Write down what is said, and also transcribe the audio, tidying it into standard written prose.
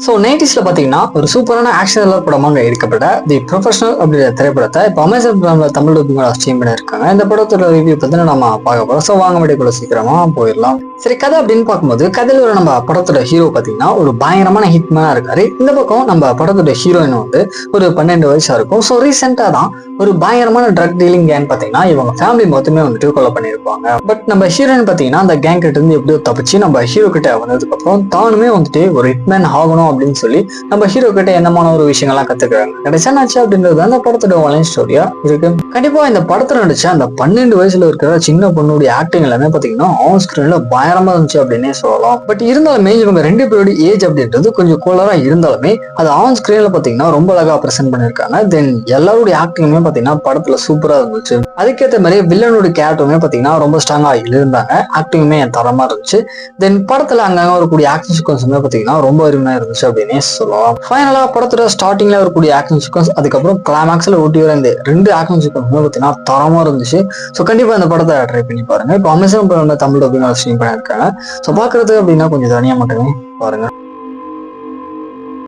So 90s பார்த்தீங்கன்னா ஒரு சூப்பரான ஆக்ஷன் த்ரில்லர் படமாக எடுக்கப்பட்ட தி ப்ரொஃபஷனல் அப்படிங்கிற திரைப்படத்தை இப்போ அமேசான் பிரைம்ல தமிழ் டப்பிங்கோட ஸ்ட்ரீம் பண்ணியிருக்காங்க. இந்த படத்தோட ரிவ்யூ பற்றி நம்ம பார்க்க போகிறோம். ஸோ வாங்க வீடியோக்குள்ள சீக்கிரமா போயிடலாம். சரி, கதை அப்படின்னு பார்க்கும்போது கதையில் ஒரு நம்ம படத்தோட ஹீரோ பார்த்தீங்கன்னா ஒரு பயங்கரமான ஹிட்மேனா இருக்காரு. இந்த பக்கம் நம்ம படத்தோட ஹீரோயின் வந்து ஒரு 12 வயசா இருக்கும். ஸோ ரீசெண்டாக தான் ஒரு பயங்கரமான ட்ரக் டீலிங் கேங் பார்த்தீங்கன்னா இவங்க ஃபேமிலி மொத்தமே வந்துட்டு கொலை பண்ணியிருப்பாங்க. பட் நம்ம ஹீரோயின் பார்த்தீங்கன்னா அந்த கேங் கிட்ட இருந்து எப்படியோ தப்பிச்சு நம்ம ஹீரோ கிட்ட வந்ததுக்கு அப்புறம் தானுமே வந்துட்டு ஒரு ஹிட்மேன் ஆகணும் அப்படின்னு சொல்லி நம்ம ஹீரோ கிட்ட என்னமான ஒரு விஷயங்கள்லாம் கத்துக்கிறாங்க. கடைசியாச்சு அப்படின்றது அந்த படத்தோட ஒன்லைன் ஸ்டோரியா இருக்கு. கண்டிப்பா இந்த படத்துல நடிச்ச அந்த 12 வயசுல இருக்கிற சின்ன பொண்ணுடைய ஆக்டிங் எல்லாமே பாத்தீங்கன்னா ஆன் ஸ்கிரீன்ல பயங்கரமா இருந்துச்சு அப்படின்னே சொல்லலாம். பட் இருந்தாலுமே இவங்க 2 பேருடைய ஏஜ் அப்படின்றது கொஞ்சம் கூலரா இருந்தாலுமே அது ஆன் ஸ்கிரீன்ல பாத்தீங்கன்னா ரொம்ப அழகா பிரசென்ட் பண்ணிருக்காங்க. தென் எல்லாருடைய ஆக்டிங்குமே பாத்தீங்கன்னா படத்துல சூப்பரா இருந்துச்சு. அதுக்கேற்ற மாதிரி வில்லனுடைய கேரக்டருமே பாத்தீங்கன்னா ரொம்ப ஸ்ட்ராங்கா இருந்தாங்க. ஆக்டிங்குமே தரமா இருந்துச்சு. தென் படத்துல அங்கங்க வரக்கூடிய ஆக்ஷன் சீக்வன்ஸுமே பாத்தீங்கன்னா ரொம்ப அருமையா இருந்துச்சு அப்படின்னே சொல்லலாம். ஃபைனலா படத்தோட ஸ்டார்டிங்ல வரக்கூடிய ஆக்ஷன் சீக்வன்ஸ், அதுக்கப்புறம் கிளைமாக்ஸ்ல ஒட்டி வர இந்த 2 ஆக்ஷன் சீக்வன்ஸுமே பாத்தீங்கன்னா தரமா இருந்துச்சு. ஸோ கண்டிப்பா இந்த படத்தை ட்ரை பண்ணி பாருங்க. இப்போ அமேசான் பிரைம்ல தமிழ் டப்பிங் ஸ்ட்ரீம் பண்ணியிருக்காங்க. ஸோ பாக்குறது அப்படின்னா கொஞ்சம் தனியா மட்டுமே பாருங்க.